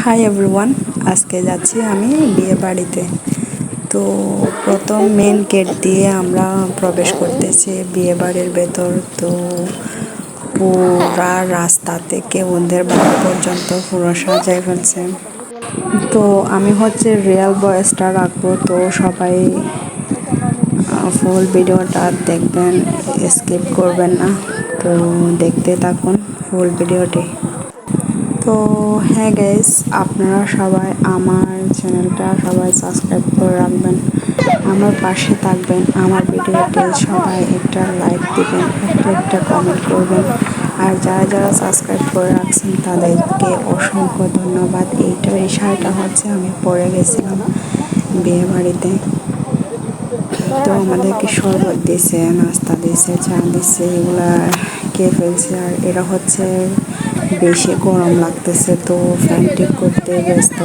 Hi everyone, আজকে যাচ্ছি আমি বিয়ে বাড়িতে। তো প্রথম মেন গেট দিয়ে আমরা প্রবেশ করতেছি বিয়ে বাড়ির ভেতর। তো পুরা রাস্তা থেকে ওদের বাড়ি পর্যন্ত পুরো সাজায় ফেলছে। তো আমি হচ্ছে রিয়েল ভয়েসটা রাখবো, তো সবাই ফুল ভিডিওটা দেখবেন, স্কিপ করবেন না। তো দেখতে থাকুন ফুল ভিডিওটি। তো হ্যাঁ গাইস, আপনারা সবাই আমার চ্যানেলটা সবাই সাবস্ক্রাইব করে রাখবেন, আমার পাশে থাকবেন। আমার ভিডিওতে সবাই একটা লাইক দিবেন, একটা কমেন্ট করবেন। আর যারা যারা সাবস্ক্রাইব করে রাখছেন তাদেরকে অসংখ্য ধন্যবাদ। এই শাড়িটা হচ্ছে আমি পরে গেছিলাম বিয়ে বাড়িতে। তো আমাদেরকে শরবত দিছে, নাস্তা দিছে, চা দিছে, এগুলা খেয়ে ফেলছে। আর এরা হচ্ছে বেশি গরম লাগতেছে, তো ফ্যান ঠিক করতে ব্যস্ত।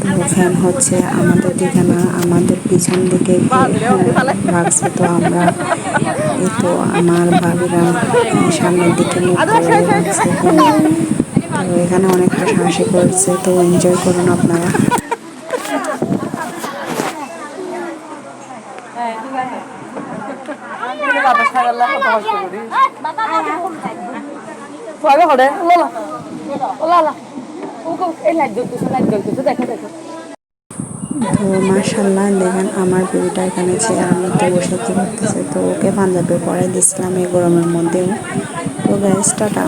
তো ফ্যান হচ্ছে আমাদের দিকে না, আমাদের পিছন দিকে রাখছে। তো আমরা তো আমার ভাবিরা সামনের দিকে মুখ করে রাখছে। তো এখানে অনেক হাসাহাসি করছে, তো এনজয় করুন আপনারা। তো মাশাল্লাহ দেখেন আমার বেবিটা এখানে চেয়ার মধ্যে বসে কি করতেছে। তো ওকে পাঞ্জাবি পরে দিচ্ছিলাম এই গরমের মধ্যেও। তো গ্যাস টাটা।